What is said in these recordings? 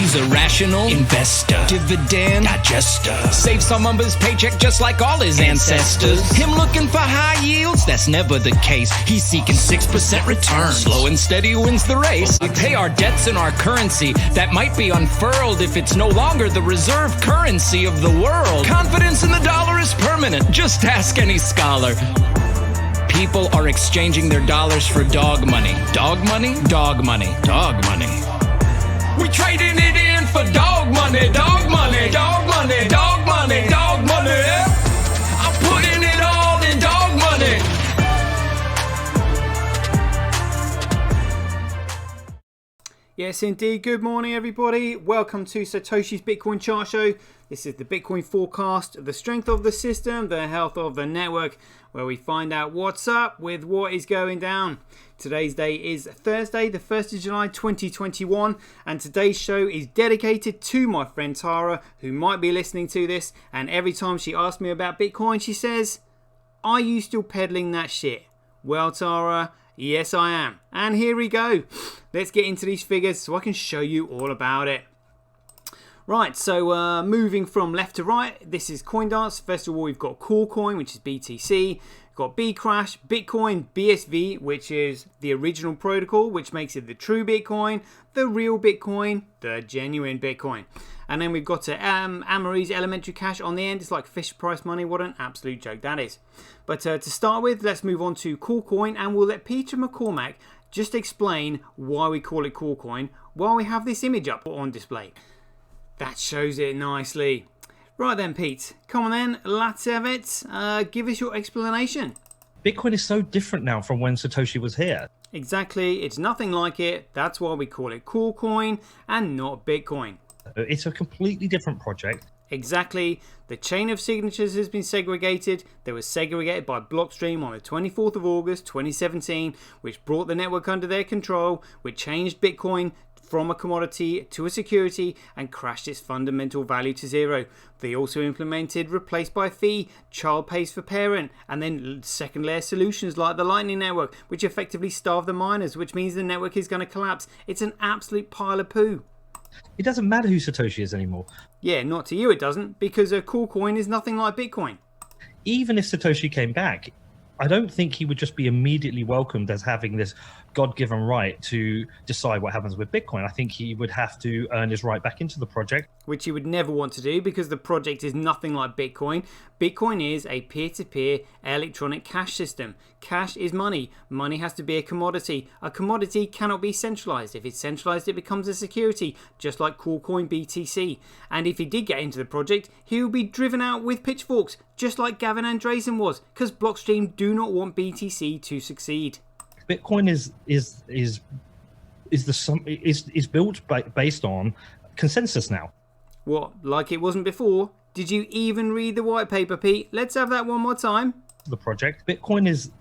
He's a rational investor, dividend digester. Saves some of his paycheck just like all his ancestors. Him looking for high yields, that's never the case. He's seeking 6% return. Slow and steady wins the race. We pay our debts in our currency that might be unfurled if it's no longer the reserve currency of the world. Confidence in the dollar is permanent. Just ask any scholar. People are exchanging their dollars for dog money. Dog money? Dog money. Dog money. We trading it in for dog money. Dog money. Dog money. Dog money. Dog money. I'm putting it all in dog money. Yes, indeed. Good morning, everybody. Welcome to SirToshi's Bitcoin Chart Show. This is the Bitcoin forecast, the strength of the system, the health of the network, where we find out what's up with what is going down. Today's day is Thursday, the 1st of July 2021, and today's show is dedicated to my friend Tara, who might be listening to this, and every time she asks me about Bitcoin, she says, "Are you still peddling that shit?" Well, Tara, yes I am. And here we go. Let's get into these figures so I can show you all about it. Right, so moving from left to right, this is CoinDance. First of all, we've got CoolCoin, which is BTC. We've got Bcrash, Bitcoin, BSV, which is the original protocol, which makes it the true Bitcoin, the real Bitcoin, the genuine Bitcoin. And then we've got Amary's Elementary Cash on the end. It's like Fisher Price money. What an absolute joke that is. But to start with, let's move on to CoolCoin, and we'll let Peter McCormack just explain why we call it CoolCoin while we have this image up on display. That shows it nicely. Right then, Pete. Come on then, let's have it. Give us your explanation. Bitcoin is so different now from when Satoshi was here. Exactly. It's nothing like it. That's why we call it CoolCoin and not Bitcoin. It's a completely different project. Exactly. The chain of signatures has been segregated. They were segregated by Blockstream on the 24th of August 2017, which brought the network under their control, which changed Bitcoin from a commodity to a security and crashed its fundamental value to zero. They also implemented replace by fee, child pays for parent, and then second layer solutions like the Lightning Network, which effectively starve the miners, which means the network is going to collapse. It's an absolute pile of poo. It doesn't matter who Satoshi is anymore. Yeah, not to you it doesn't, because a CoolCoin is nothing like Bitcoin. Even if Satoshi came back, I don't think he would just be immediately welcomed as having this God-given right to decide what happens with Bitcoin. I think he would have to earn his right back into the project. Which he would never want to do because the project is nothing like Bitcoin. Bitcoin is a peer-to-peer electronic cash system. Cash is money. Money has to be a commodity. A commodity cannot be centralized. If it's centralized, it becomes a security, just like CoolCoin BTC. And if he did get into the project, he would be driven out with pitchforks, just like Gavin Andresen was, because Blockstream do not want BTC to succeed. Bitcoin is built based on consensus now. What, like it wasn't before? Did you even read the white paper, Pete? Let's have that one more time. The project Bitcoin is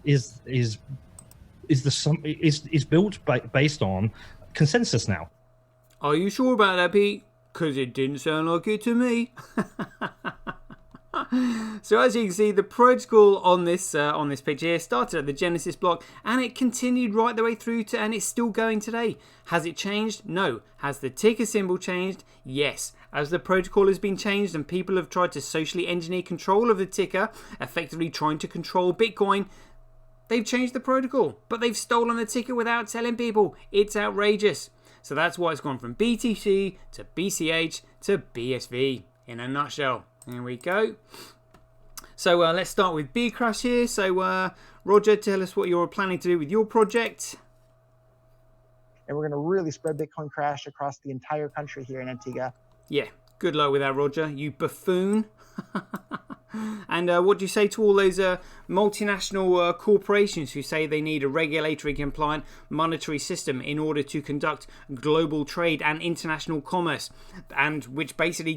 built based on consensus now. Are you sure about that, Pete? Because it didn't sound like it to me. So as you can see, the protocol on this picture here started at the Genesis block and it continued right the way through to, and it's still going today. Has it changed? No. Has the ticker symbol changed? Yes. As the protocol has been changed and people have tried to socially engineer control of the ticker, effectively trying to control Bitcoin, they've changed the protocol, but they've stolen the ticker without telling people. It's outrageous. So that's why it's gone from BTC to BCH to BSV in a nutshell. Here we go. So let's start with Bcrash here. So Roger, tell us what you're planning to do with your project. And we're going to really spread Bitcoin Crash across the entire country here in Antigua. Yeah, good luck with that, Roger, you buffoon. And what do you say to all those multinational corporations who say they need a regulatory compliant monetary system in order to conduct global trade and international commerce, and which basically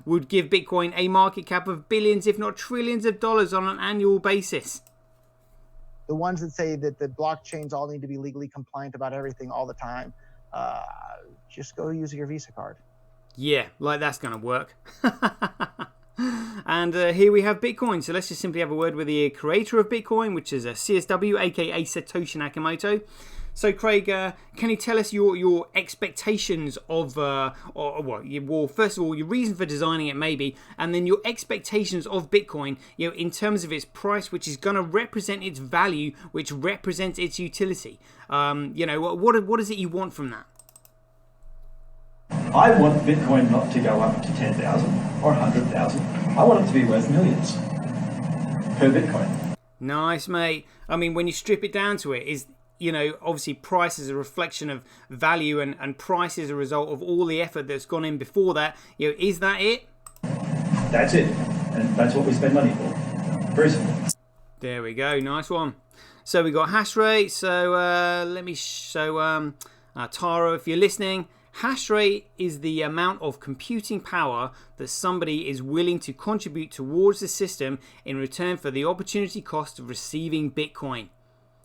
would give Bitcoin a market cap of billions if not trillions of dollars on an annual basis? The ones that say that the blockchains all need to be legally compliant about everything all the time, just go use your Visa card. Yeah, like that's going to work. And here we have Bitcoin. So let's just simply have a word with the creator of Bitcoin, which is a CSW, aka Satoshi Nakamoto. So, Craig, can you tell us your expectations of, well, first of all, your reason for designing it, maybe, and then your expectations of Bitcoin, in terms of its price, which is going to represent its value, which represents its utility. What is it you want from that? I want Bitcoin not to go up to 10,000 or 100,000. I want it to be worth millions per Bitcoin. Nice, mate. I mean, when you strip it down to it, is obviously price is a reflection of value, and price is a result of all the effort that's gone in before that. Is that it? That's it. And that's what we spend money for. Very simple. There we go. Nice one. So we got hash rate. So Taro, if you're listening, hash rate is the amount of computing power that somebody is willing to contribute towards the system in return for the opportunity cost of receiving Bitcoin.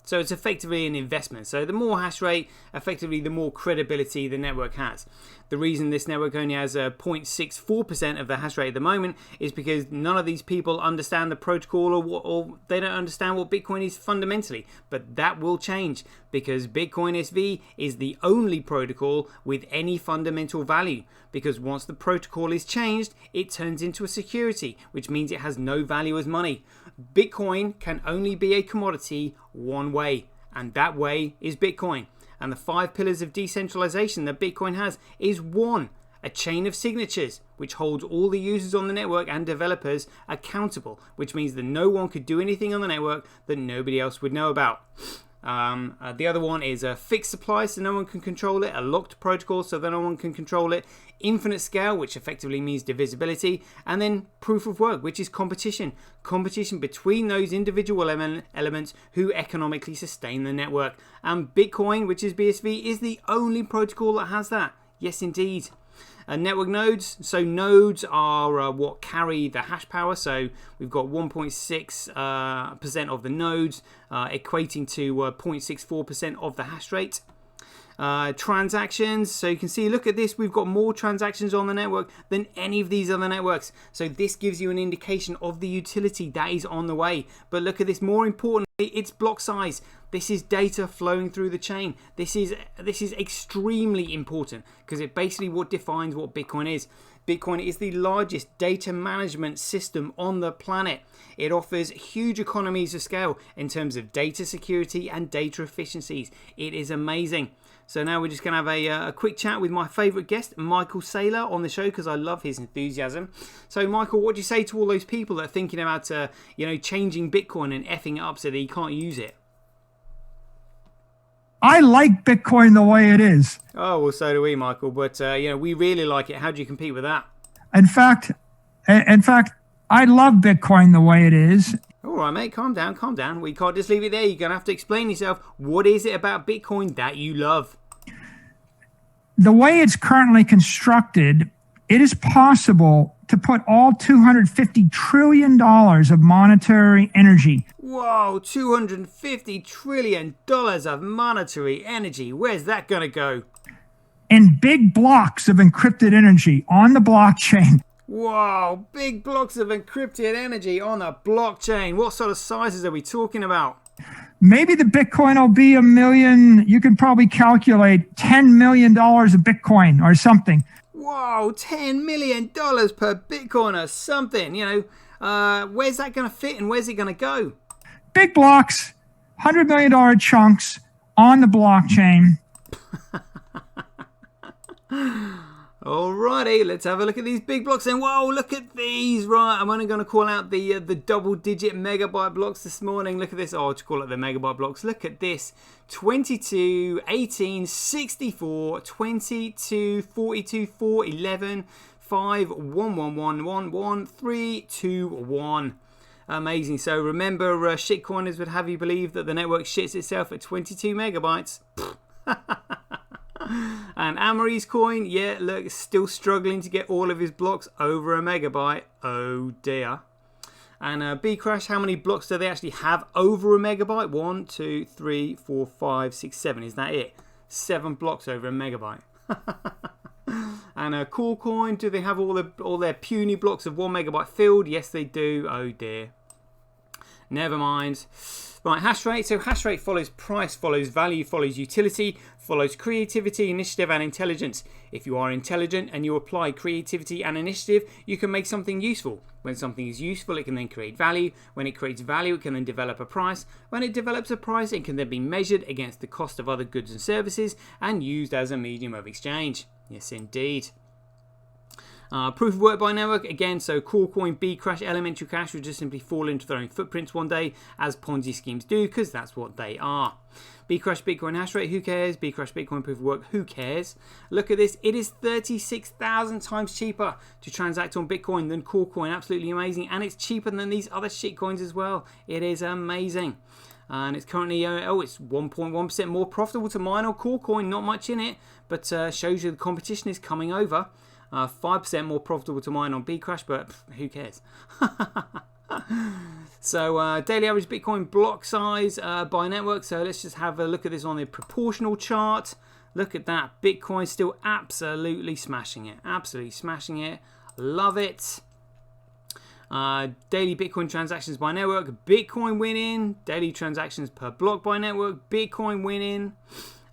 So it's effectively an investment. So the more hash rate, effectively the more credibility the network has. The reason this network only has 0.64% of the hash rate at the moment is because none of these people understand the protocol, or they don't understand what Bitcoin is fundamentally. But that will change, because Bitcoin SV is the only protocol with any fundamental value. Because once the protocol is changed, it turns into a security, which means it has no value as money. Bitcoin can only be a commodity one way, and that way is Bitcoin. And the 5 pillars of decentralization that Bitcoin has is 1, a chain of signatures, which holds all the users on the network and developers accountable, which means that no one could do anything on the network that nobody else would know about. The other one is a fixed supply, so no one can control it, a locked protocol, so that no one can control it, infinite scale, which effectively means divisibility, and then proof of work, which is competition between those individual elements who economically sustain the network. And Bitcoin, which is BSV, is the only protocol that has that. Yes, indeed. Network nodes. So nodes are what carry the hash power. So we've got 1.6% of the nodes, equating to 0.64% of the hash rate. Transactions. So you can see, look at this, we've got more transactions on the network than any of these other networks. So this gives you an indication of the utility that is on the way. But look at this, more importantly, it's block size. This is data flowing through the chain. This is extremely important, because it basically what defines what Bitcoin is. Bitcoin is the largest data management system on the planet. It offers huge economies of scale in terms of data security and data efficiencies. It is amazing. So now we're just going to have a quick chat with my favourite guest, Michael Saylor, on the show, because I love his enthusiasm. So, Michael, what do you say to all those people that are thinking about, changing Bitcoin and effing it up so that you can't use it? I like Bitcoin the way it is. Oh, well, so do we, Michael. But, we really like it. How do you compete with that? In fact, I love Bitcoin the way it is. All right, mate, calm down. We can't just leave it there. You're going to have to explain yourself. What is it about Bitcoin that you love? The way it's currently constructed, it is possible to put all $250 trillion of monetary energy. Whoa, $250 trillion of monetary energy. Where's that going to go? In big blocks of encrypted energy on the blockchain. Whoa, big blocks of encrypted energy on a blockchain. What sort of sizes are we talking about? Maybe the Bitcoin will be $1 million. You can probably calculate $10 million of Bitcoin or something. Whoa, $10 million per Bitcoin or something. Where's that going to fit and where's it going to go? Big blocks, $100 million chunks on the blockchain. Alrighty, let's have a look at these big blocks then. Whoa, look at these. Right, I'm only going to call out the double-digit megabyte blocks this morning. Look at this. Oh, to call it the megabyte blocks. Look at this. 22, 18, 64, 22, 42, 4, 11, 5, 1, 1, 1, 1, 1, 3, 2, 1. Amazing. So remember, shitcoiners would have you believe that the network shits itself at 22 megabytes. And Amory's coin, yeah, look, still struggling to get all of his blocks over a megabyte. Oh dear. And Bcrash, how many blocks do they actually have over a megabyte? 1, 2, 3, 4, 5, 6, 7. Is that it? 7 blocks over a megabyte. And Coolcoin, do they have all their puny blocks of 1 megabyte filled? Yes, they do. Oh dear. Never mind. Right, hash rate. So hash rate follows price, follows value, follows utility, follows creativity, initiative, and intelligence. If you are intelligent and you apply creativity and initiative, you can make something useful. When something is useful, it can then create value. When it creates value, it can then develop a price. When it develops a price, it can then be measured against the cost of other goods and services and used as a medium of exchange. Yes, indeed. Proof of work by network, again, so Coolcoin, Bcrash, Elementary Cash will just simply fall into their own footprints one day, as Ponzi schemes do, because that's what they are. Bcrash Bitcoin hash rate, who cares? Bcrash Bitcoin proof of work, who cares? Look at this, it is 36,000 times cheaper to transact on Bitcoin than Coolcoin, absolutely amazing, and it's cheaper than these other shitcoins as well. It is amazing. And it's currently, it's 1.1% more profitable to mine on Coolcoin, not much in it, but shows you the competition is coming over. 5% more profitable to mine on Bcrash, but who cares? So daily average Bitcoin block size by network. So let's just have a look at this on the proportional chart. Look at that. Bitcoin still absolutely smashing it. Absolutely smashing it. Love it. Daily Bitcoin transactions by network. Bitcoin winning. Daily transactions per block by network. Bitcoin winning.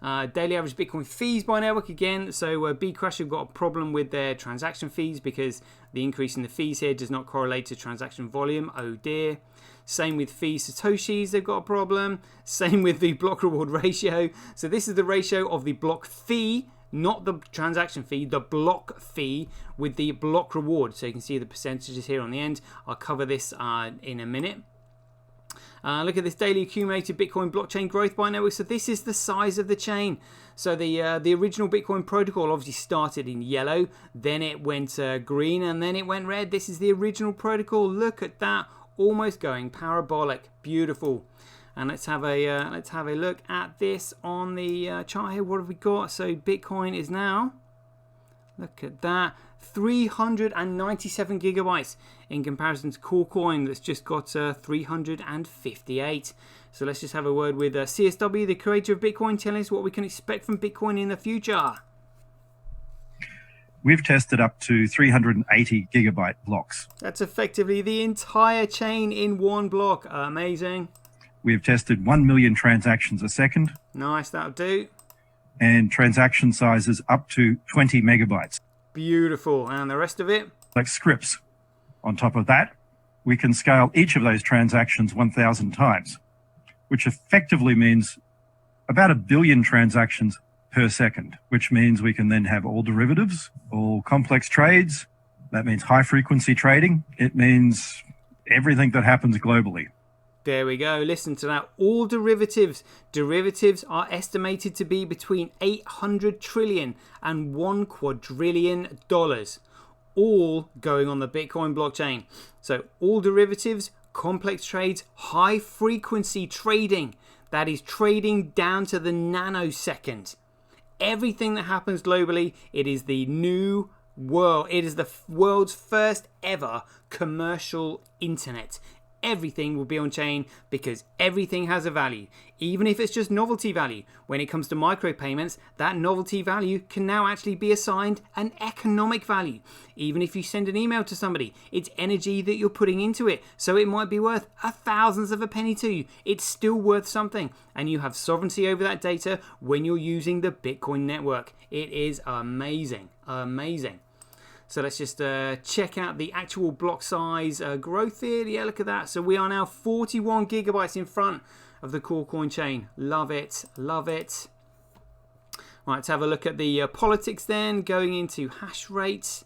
Daily average Bitcoin fees by network again. So Bcrash have got a problem with their transaction fees because the increase in the fees here does not correlate to transaction volume. Oh dear. Same with fees SirToshi's, they've got a problem. Same with the block reward ratio. So this is the ratio of the block fee, not the transaction fee, the block fee with the block reward. So you can see the percentages here on the end. I'll cover this in a minute. Look at this daily accumulated Bitcoin blockchain growth by network. So this is the size of the chain. So the original Bitcoin protocol obviously started in yellow, then it went green, and then it went red. This is the original protocol. Look at that, almost going parabolic. Beautiful. And let's have a look at this on the chart here. What have we got? So Bitcoin is now, look at that, 397 gigabytes in comparison to Coolcoin that's just got 358. So let's just have a word with CSW, the creator of Bitcoin, telling us what we can expect from Bitcoin in the future. We've tested up to 380 gigabyte blocks. That's effectively the entire chain in one block. Amazing. We've tested 1 million transactions a second. Nice, that'll do. And transaction sizes up to 20 megabytes. Beautiful. And the rest of it? Like scripts. On top of that, we can scale each of those transactions 1,000 times, which effectively means about 1 billion transactions per second, which means we can then have all derivatives, all complex trades. That means high frequency trading. It means everything that happens globally. There we go. Listen to that. All derivatives. Derivatives are estimated to be between 800 trillion and $1 quadrillion. All going on the Bitcoin blockchain. So all derivatives, complex trades, high frequency trading. That is trading down to the nanosecond. Everything that happens globally, it is the new world. It is the world's first ever commercial internet. Everything will be on chain because everything has a value, even if it's just novelty value. When it comes to micropayments, that novelty value can now actually be assigned an economic value. Even if you send an email to somebody, it's energy that you're putting into it, so it might be worth a thousandth of a penny to you. It's still worth something, and you have sovereignty over that data when you're using the Bitcoin network. It is amazing, amazing. So let's just check out the actual block size growth here. Yeah, look at that. So we are now 41 gigabytes in front of the Coolcoin chain. Love it. Love it. Right, let's have a look at the politics then. Going into hash rate.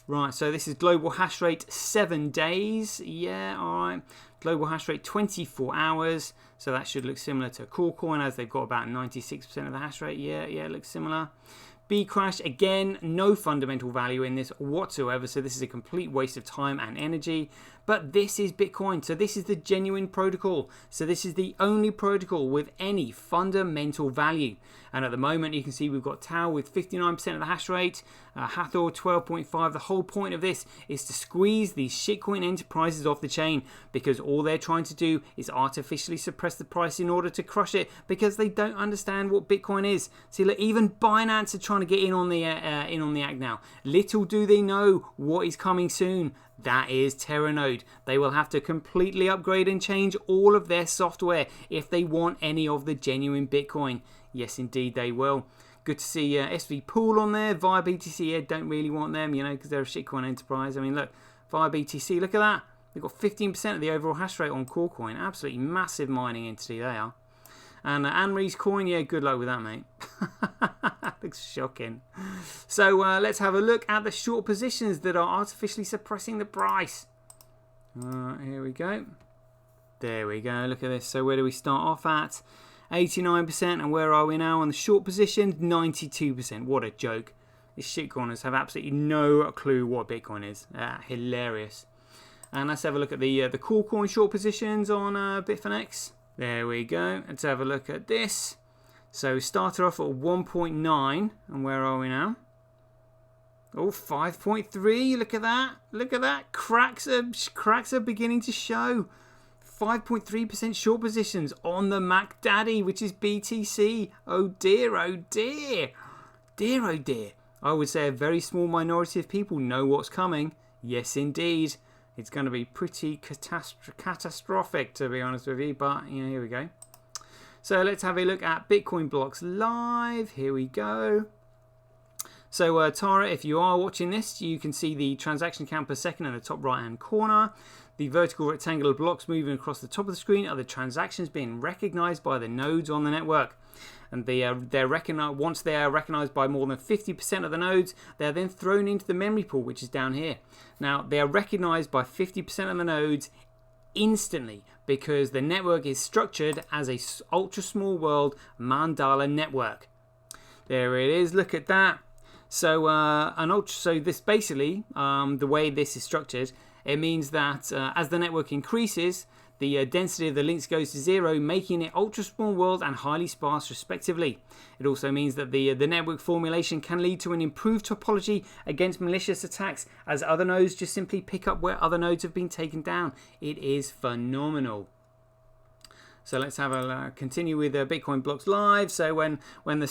Right, so this is global hash rate 7 days. Yeah, all right. Global hash rate 24 hours. So that should look similar to Coolcoin as they've got about 96% of the hash rate. Yeah, it looks similar. Bcrash, again, no fundamental value in this whatsoever, so this is a complete waste of time and energy. But this is Bitcoin, so this is the genuine protocol. So this is the only protocol with any fundamental value. And at the moment, you can see we've got Tau with 59% of the hash rate, Hathor 12.5. The whole point of this is to squeeze these shitcoin enterprises off the chain, because all they're trying to do is artificially suppress the price in order to crush it, because they don't understand what Bitcoin is. See, look, even Binance are trying to get in on the act now. Little do they know what is coming soon. That is Terranode. They will have to completely upgrade and change all of their software if they want any of the genuine Bitcoin. Yes, indeed they will. Good to see SV Pool on there. Via BTC, yeah, don't really want them, because they're a shitcoin enterprise. I mean, look, Via BTC, look at that. They've got 15% of the overall hash rate on CoreCoin. Absolutely massive mining entity they are. And Anri's coin, yeah, good luck with that, mate. Looks shocking. So let's have a look at the short positions that are artificially suppressing the price. Here we go. There we go. Look at this. So where do we start off at? 89%. And where are we now on the short position? 92%. What a joke. These shitcoiners have absolutely no clue what Bitcoin is. Hilarious. And let's have a look at the cool coin short positions on Bitfinex. There we go. Let's have a look at this. So we started off at 1.9, and where are we now? Oh, 5.3. Look at that. Look at that. Cracks are beginning to show. 5.3% short positions on the Mac Daddy, which is BTC. Oh dear, oh dear. Dear, oh dear. I would say a very small minority of people know what's coming. Yes, indeed. It's going to be pretty catastrophic, to be honest with you. But, here we go. So let's have a look at Bitcoin blocks live. Here we go. So Tara, if you are watching this, you can see the transaction count per second in the top right-hand corner. The vertical rectangular blocks moving across the top of the screen are the transactions being recognized by the nodes on the network. And once they are recognized by more than 50% of the nodes, they are then thrown into the memory pool, which is down here. Now, they are recognized by 50% of the nodes instantly, because the network is structured as a ultra small world mandala network. There it is. Look at that. So this basically, the way this is structured, it means that as the network increases, the density of the links goes to 0, making it ultra small world and highly sparse respectively. It also means that the network formulation can lead to an improved topology against malicious attacks, as other nodes just simply pick up where other nodes have been taken down. It is phenomenal. So let's have a continue with Bitcoin blocks live. So as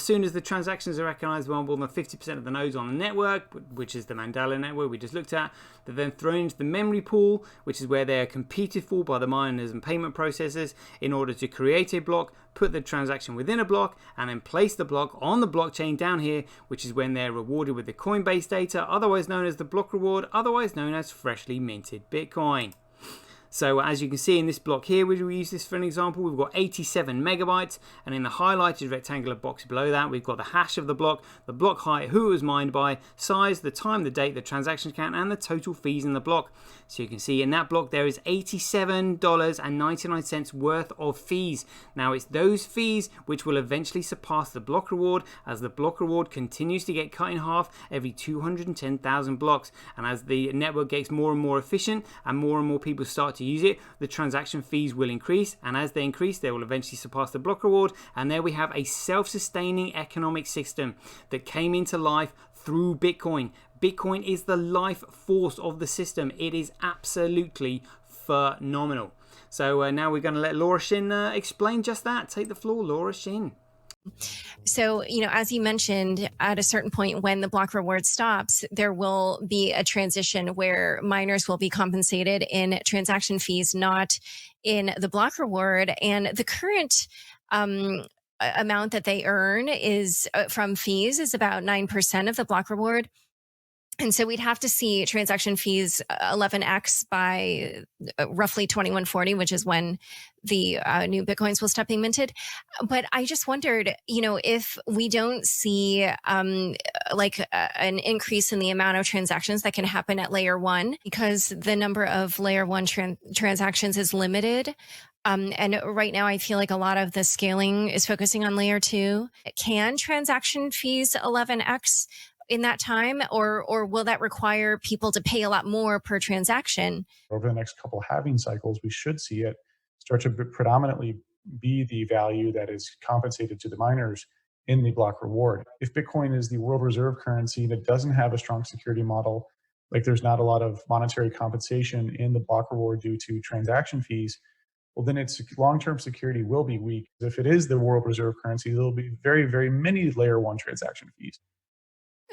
soon as the transactions are recognized by more than 50% of the nodes on the network, which is the Mandela network we just looked at, they're then thrown into the memory pool, which is where they are competed for by the miners and payment processors in order to create a block, put the transaction within a block, and then place the block on the blockchain down here, which is when they're rewarded with the Coinbase data, otherwise known as the block reward, otherwise known as freshly minted Bitcoin. So as you can see in this block here, we use this for an example, we've got 87 megabytes, and in the highlighted rectangular box below that, we've got the hash of the block height, who it was mined by, size, the time, the date, the transaction count, and the total fees in the block. So you can see in that block there is $87.99 worth of fees. Now it's those fees which will eventually surpass the block reward, as the block reward continues to get cut in half every 210,000 blocks. And as the network gets more and more efficient and more people start to use it, the transaction fees will increase, and as they increase they will eventually surpass the block reward. And there we have a self-sustaining economic system that came into life through Bitcoin. Bitcoin is the life force of the system. It is absolutely phenomenal. So now we're going to let Laura Shin explain just that. Take the floor, Laura Shin. So, as you mentioned, at a certain point when the block reward stops, there will be a transition where miners will be compensated in transaction fees, not in the block reward. And the current amount that they earn is from fees is about 9% of the block reward. And so we'd have to see transaction fees 11x by roughly 2140, which is when the new Bitcoins will stop being minted. But I just wondered, if we don't see an increase in the amount of transactions that can happen at layer one, because the number of layer one transactions is limited. And right now I feel like a lot of the scaling is focusing on layer two. Can transaction fees 11x in that time, or will that require people to pay a lot more per transaction? Over the next couple halving cycles, we should see it start to predominantly be the value that is compensated to the miners in the block reward. If Bitcoin is the world reserve currency that doesn't have a strong security model, like there's not a lot of monetary compensation in the block reward due to transaction fees, well, then its long-term security will be weak. If it is the world reserve currency, there'll be very, very many layer one transaction fees.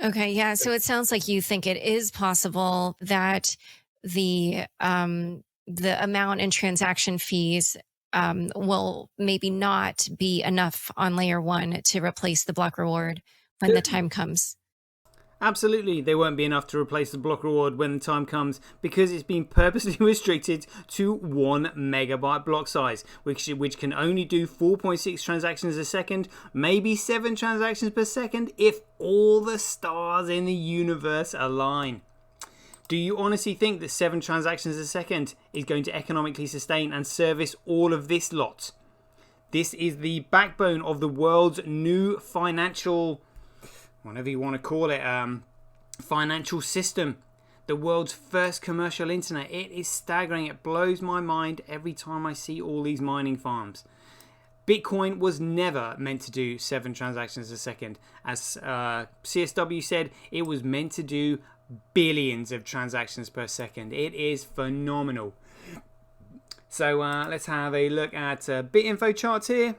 Okay, yeah. So it sounds like you think it is possible that the amount in transaction fees will maybe not be enough on layer one to replace the block reward when the time comes. Absolutely, there won't be enough to replace the block reward when the time comes because it's been purposely restricted to 1 megabyte block size, which can only do 4.6 transactions a second, maybe 7 transactions per second if all the stars in the universe align. Do you honestly think that 7 transactions a second is going to economically sustain and service all of this lot? This is the backbone of the world's new financial, whatever you want to call it, financial system. The world's first commercial internet. It is staggering. It blows my mind every time I see all these mining farms. Bitcoin was never meant to do 7 transactions a second. As CSW said, it was meant to do billions of transactions per second. It is phenomenal. So let's have a look at BitInfo charts here.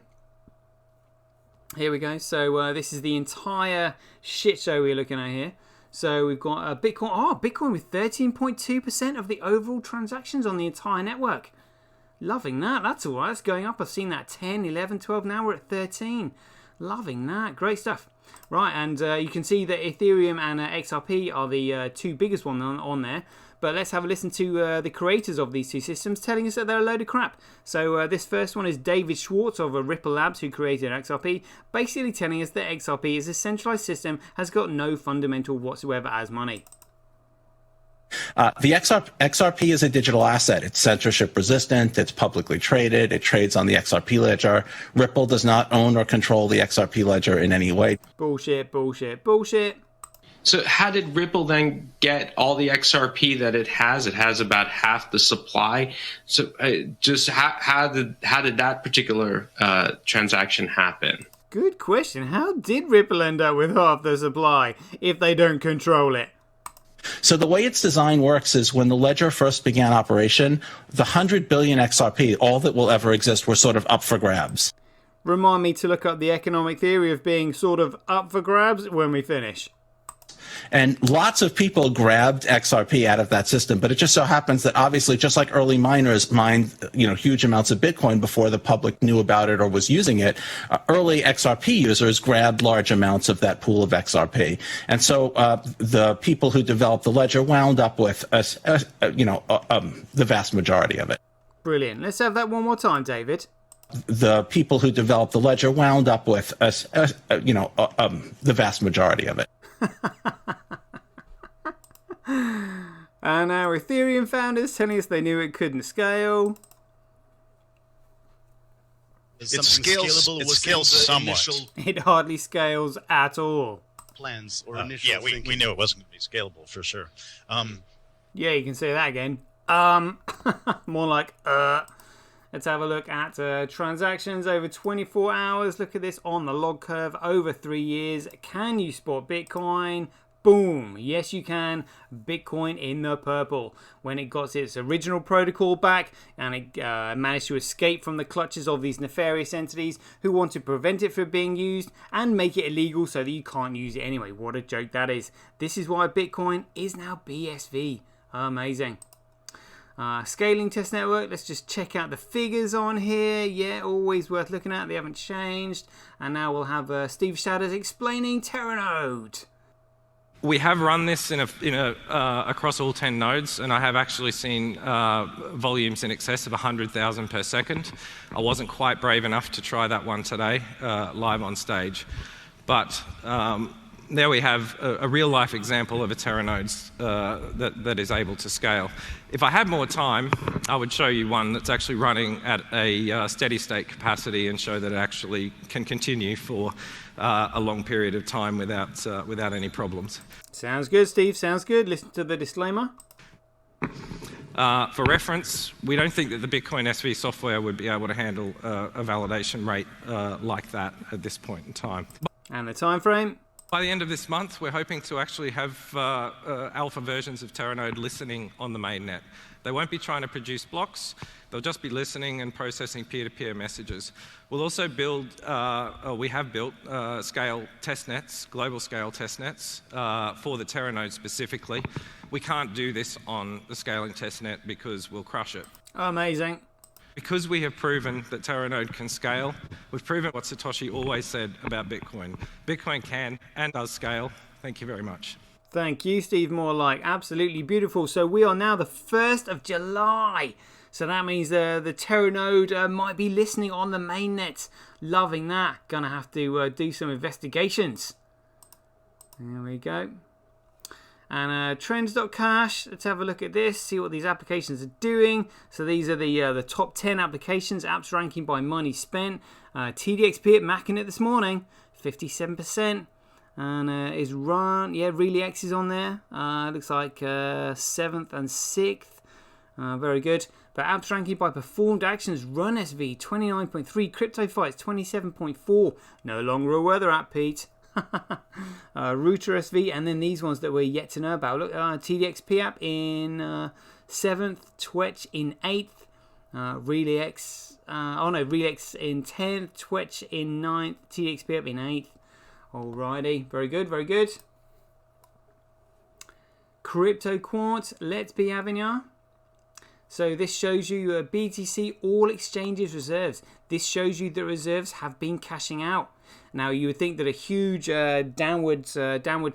Here we go. So this is the entire shit show we're looking at here. So we've got Bitcoin. Oh, Bitcoin with 13.2% of the overall transactions on the entire network. Loving that. That's all right. It's going up. I've seen that 10, 11, 12. Now we're at 13. Loving that. Great stuff. Right, and you can see that Ethereum and XRP are the 2 biggest ones on there. But let's have a listen to the creators of these 2 systems telling us that they're a load of crap. So this first one is David Schwartz of Ripple Labs, who created XRP, basically telling us that XRP is a centralized system, has got no fundamental whatsoever as money. The XRP is a digital asset. It's censorship resistant. It's publicly traded. It trades on the XRP ledger. Ripple does not own or control the XRP ledger in any way. Bullshit, bullshit, bullshit. So how did Ripple then get all the XRP that it has? It has about half the supply. So just how did that particular transaction happen? Good question. How did Ripple end up with half the supply if they don't control it? So the way its design works is when the ledger first began operation, the 100 billion XRP, all that will ever exist, were sort of up for grabs. Remind me to look up the economic theory of being sort of up for grabs when we finish. And lots of people grabbed XRP out of that system, but it just so happens that obviously, just like early miners mined, huge amounts of Bitcoin before the public knew about it or was using it, early XRP users grabbed large amounts of that pool of XRP. And so the people who developed the ledger wound up with, the vast majority of it. Brilliant. Let's have that one more time, David. The people who developed the ledger wound up with, the vast majority of it. And our Ethereum founders telling us they knew it couldn't scale. It scales somewhat. It hardly scales at all. Plans or initial thinking. We knew it wasn't going to be scalable for sure. Yeah, you can say that again. More like Let's have a look at transactions over 24 hours. Look at this on the log curve over 3 years. Can you spot Bitcoin? Boom. Yes, you can. Bitcoin in the purple. When it got its original protocol back and it managed to escape from the clutches of these nefarious entities who want to prevent it from being used and make it illegal so that you can't use it anyway. What a joke that is. This is why Bitcoin is now BSV. Amazing. Scaling test network. Let's just check out the figures on here. Yeah, always worth looking at. They haven't changed. And now we'll have Steve Shadders explaining Terranode. We have run this across all 10 nodes, and I have actually seen volumes in excess of 100,000 per second. I wasn't quite brave enough to try that one today, live on stage. But there we have a real-life example of a Terranode that is able to scale. If I had more time, I would show you one that's actually running at a steady-state capacity and show that it actually can continue for a long period of time without any problems. Sounds good, Steve. Sounds good. Listen to the disclaimer. For reference, we don't think that the Bitcoin SV software would be able to handle a validation rate like that at this point in time. And the time frame? By the end of this month, we're hoping to actually have alpha versions of Terranode listening on the mainnet. They won't be trying to produce blocks. They'll just be listening and processing peer-to-peer messages. We'll also build, we have built scale testnets, global scale testnets for the Terranode specifically. We can't do this on the scaling testnet because we'll crush it. Amazing. Because we have proven that Terranode can scale, we've proven what Satoshi always said about Bitcoin. Bitcoin can and does scale. Thank you very much. Thank you, Steve Morlike. Absolutely beautiful. So we are now the 1st of July. So that means the Terranode might be listening on the mainnet. Loving that. Gonna have to do some investigations. There we go. And trends.cash, let's have a look at this, see what these applications are doing. So these are the top 10 applications, apps ranking by money spent. TDXP at macking it this morning, 57%. And is run, yeah, ReallyX is on there. Looks like 7th and 6th. Very good. But apps ranking by performed actions, Run SV 29.3, Crypto Fights 27.4. No longer a weather app, Pete. Router SV, and then these ones that we're yet to know about. Look, TDXP app in 7th, Twitch in 8th, ReallyX, ReallyX in 10th, Twitch in 9th, TDXP app in 8th. Alrighty, very good, very good. Crypto Quartz, let's be having ya. So this shows you BTC all exchanges reserves. This shows you the reserves have been cashing out. Now you would think that a huge downward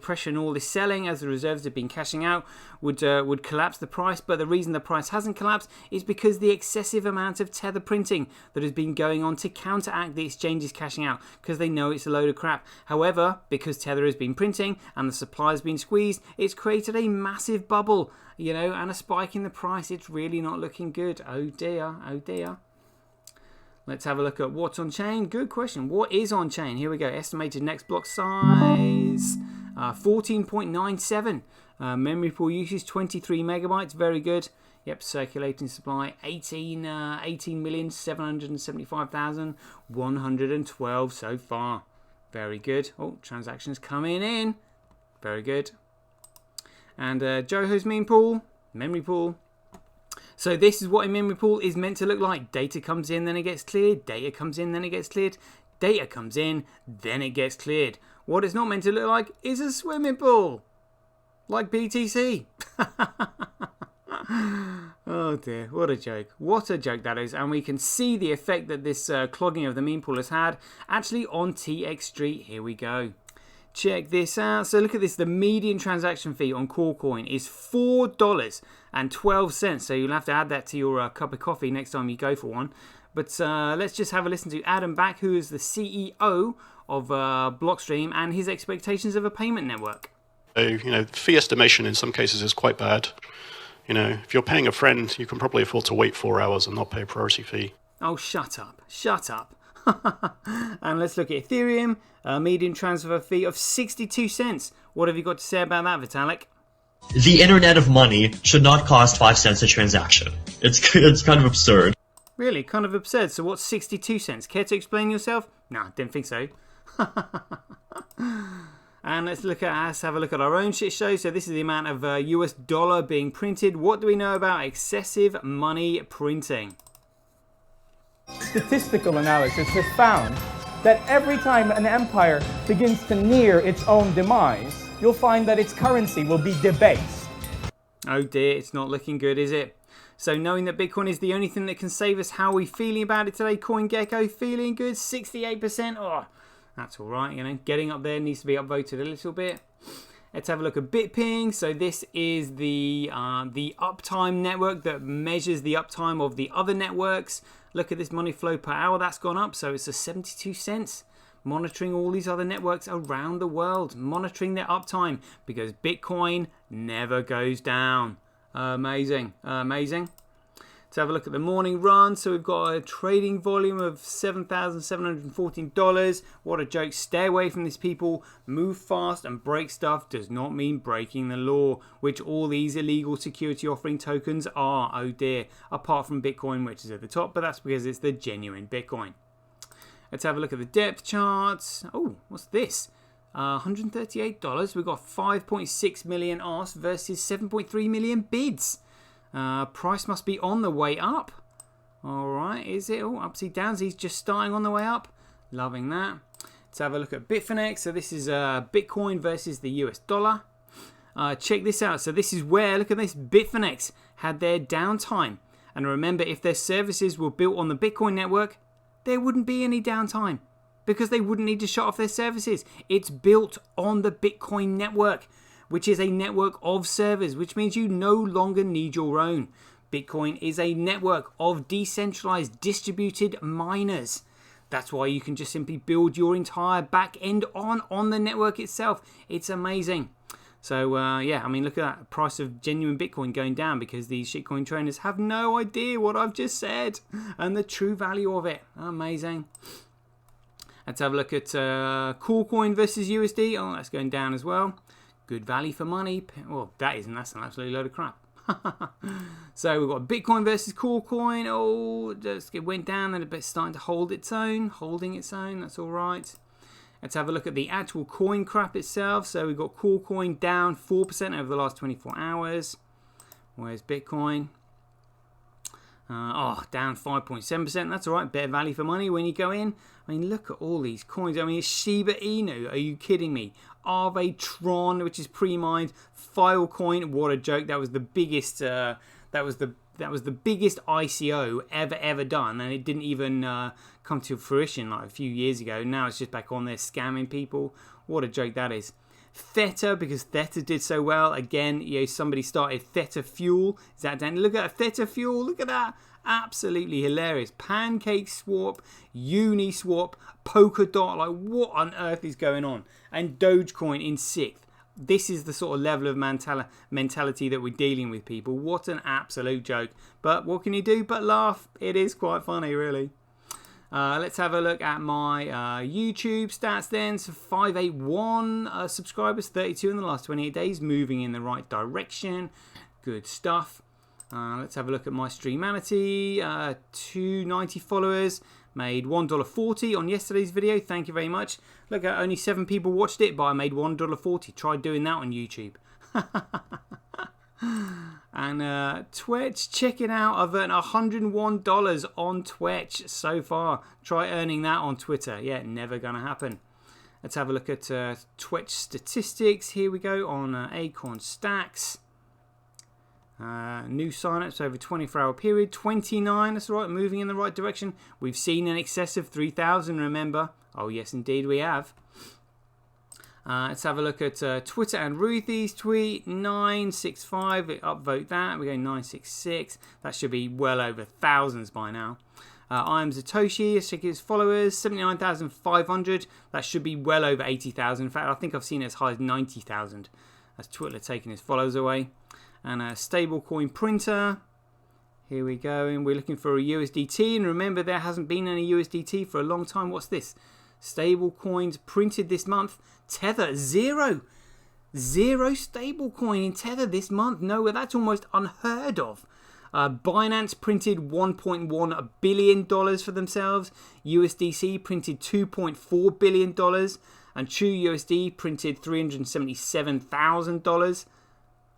pressure in all this selling as the reserves have been cashing out would collapse the price, but the reason the price hasn't collapsed is because the excessive amount of tether printing that has been going on to counteract the exchanges cashing out, because they know it's a load of crap. However, because tether has been printing and the supply has been squeezed, it's created a massive bubble, you know, and a spike in the price. It's really not looking good. Oh dear, oh dear. Let's have a look at what's on chain. Good question. What is on chain? Here we go. Estimated next block size 14.97. Memory pool usage 23 megabytes. Very good. Yep. Circulating supply 18,775,112 so far. Very good. Oh, transactions coming in. Very good. And Joho's meme pool, memory pool. So this is what a memory pool is meant to look like. Data comes in, then it gets cleared. Data comes in, then it gets cleared. Data comes in, then it gets cleared. What it's not meant to look like is a swimming pool. Like BTC. Oh dear, what a joke. What a joke that is. And we can see the effect that this clogging of the meme pool has had actually on TX Street. Here we go. Check this out. So look at this. The median transaction fee on CoreCoin is $4.12. So you'll have to add that to your cup of coffee next time you go for one. But let's just have a listen to Adam Back, who is the CEO of Blockstream, and his expectations of a payment network. So, you know, fee estimation in some cases is quite bad. You know, if you're paying a friend, you can probably afford to wait 4 hours and not pay a priority fee. Oh, shut up. Shut up. And let's look at Ethereum, a median transfer fee of 62 cents. What have you got to say about that, Vitalik? The internet of money should not cost 5 cents a transaction. It's kind of absurd. Really? Kind of absurd. So what's 62 cents? Care to explain yourself? No, didn't think so. And let's have a look at our own shit show. So this is the amount of US dollar being printed. What do we know about excessive money printing? Statistical analysis has found that every time an empire begins to near its own demise, you'll find that its currency will be debased. Oh dear, it's not looking good, is it? So knowing that Bitcoin is the only thing that can save us, how are we feeling about it today? CoinGecko feeling good, 68%. Oh, that's all right, you know, getting up there, needs to be upvoted a little bit. Let's have a look at BitPing. So this is the uptime network that measures the uptime of the other networks. Look at this money flow per hour, that's gone up. So it's a 72 cents. Monitoring all these other networks around the world, monitoring their uptime, because Bitcoin never goes down. Amazing, amazing. Let's have a look at the morning run. So we've got a trading volume of $7,714. What a joke. Stay away from this, people. Move fast and break stuff does not mean breaking the law, which all these illegal security offering tokens are. Oh dear. Apart from Bitcoin, which is at the top, but that's because it's the genuine Bitcoin. Let's have a look at the depth charts. Oh, what's this? $138. We've got 5.6 million asks versus 7.3 million bids. Price must be on the way up. All right, is it? Oh, upsy downsies, just starting on the way up. Loving that. Let's have a look at Bitfinex. So this is Bitcoin versus the US dollar. Check this out. So this is where, look at this, Bitfinex had their downtime. And remember, if their services were built on the Bitcoin network, there wouldn't be any downtime because they wouldn't need to shut off their services. It's built on the Bitcoin network, which is a network of servers, which means you no longer need your own. Bitcoin is a network of decentralized distributed miners. That's why you can just simply build your entire back end on the network itself. It's amazing. So yeah, I mean, look at that price of genuine Bitcoin going down because these shitcoin trainers have no idea what I've just said and the true value of it. Amazing. Let's have a look at Coolcoin versus USD. Oh, that's going down as well. Good value for money. Well, that's an absolute load of crap. So we've got Bitcoin versus Coolcoin. Oh, it went down and it's starting to hold its own, holding its own. That's all right. Let's have a look at the actual coin crap itself. So we've got Coolcoin down 4% over the last 24 hours. Where's Bitcoin? Down 5.7%. That's all right. Better value for money when you go in. I mean, look at all these coins. I mean, Shiba Inu. Are you kidding me? Aave Tron, which is pre-mined. Filecoin. What a joke. That was the biggest. That was the biggest ICO ever done, and it didn't even come to fruition like a few years ago. Now it's just back on there scamming people. What a joke that is. Theta, because Theta did so well. Again, somebody started Theta Fuel. Is that down? Look at Theta Fuel. Look at that. Absolutely hilarious. Pancake Swap, Uniswap, Polkadot. Like, what on earth is going on? And Dogecoin in 6th. This is the sort of level of mentality that we're dealing with, people. What an absolute joke. But what can you do but laugh? It is quite funny, really. Let's have a look at my YouTube stats then. So 581 subscribers, 32 in the last 28 days, moving in the right direction. Good stuff. Let's have a look at my Streamanity. 290 followers. Made $1.40 on yesterday's video. Thank you very much. Look, at only 7 people watched it, but I made $1.40. Try doing that on YouTube. And Twitch, check it out. I've earned $101 on Twitch so far. Try earning that on Twitter. Yeah, never gonna happen. Let's have a look at Twitch statistics. Here we go on Acorn Stacks. New signups over 24-hour period, 29. That's right, moving in the right direction. We've seen in excess of 3,000, remember? Oh, yes, indeed, we have. Let's have a look at Twitter and Ruthie's tweet. 965. Upvote that. We go 966. That should be well over thousands by now. I am Satoshi. Let's check his followers. 79,500. That should be well over 80,000. In fact, I think I've seen it as high as 90,000. That's Twitter taking his followers away. And a stablecoin printer. Here we go. And we're looking for a USDT. And remember, there hasn't been any USDT for a long time. What's this? Stable coins printed this month. Tether, zero stable coin in Tether this month. No, that's almost unheard of. Binance printed $1.1 billion for themselves. USDC printed $2.4 billion. And TrueUSD printed $377,000.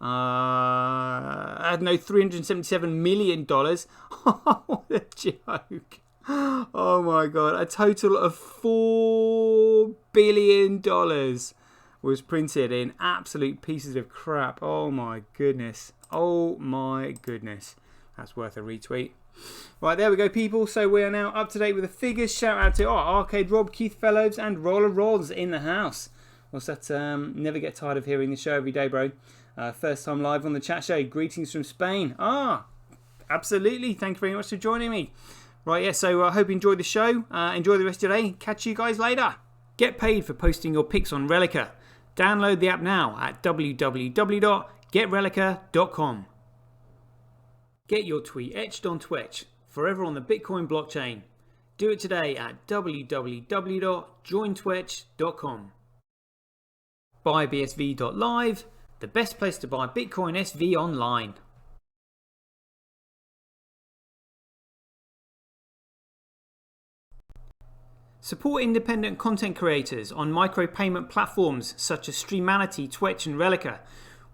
$377 million. What a joke. Oh my god, a total of $4 billion was printed in absolute pieces of crap. Oh my goodness. Oh my goodness. That's worth a retweet. Right, there we go, people. So we are now up to date with the figures. Shout out to Arcade Rob, Keith Fellows, and Roller Rolls in the house. What's that? Never get tired of hearing the show every day, bro. First time live on the chat show. Greetings from Spain. Absolutely. Thank you very much for joining me. Right, yeah, so I hope you enjoyed the show. Enjoy the rest of your day. Catch you guys later. Get paid for posting your pics on Relica. Download the app now at www.getrelica.com. Get your tweet etched on Twitch, forever on the Bitcoin blockchain. Do it today at www.jointwitch.com. BuyBSV.live, the best place to buy Bitcoin SV online. Support independent content creators on micropayment platforms such as Streamanity, Twitch and Relica.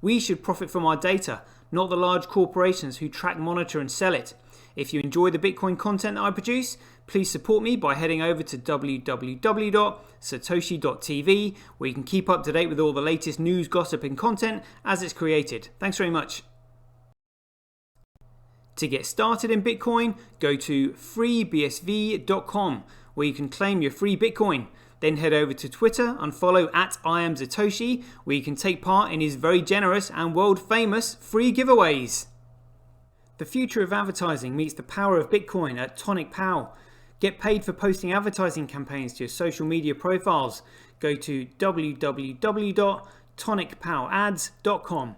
We should profit from our data, not the large corporations who track, monitor and sell it. If you enjoy the Bitcoin content that I produce, please support me by heading over to www.sirtoshi.tv, where you can keep up to date with all the latest news, gossip and content as it's created. Thanks very much. To get started in Bitcoin, go to freebsv.com, where you can claim your free Bitcoin. Then head over to Twitter and follow @IamSatoshi, where you can take part in his very generous and world famous free giveaways. The future of advertising meets the power of Bitcoin at Tonic Pow. Get paid for posting advertising campaigns to your social media profiles. Go to www.tonicpowads.com.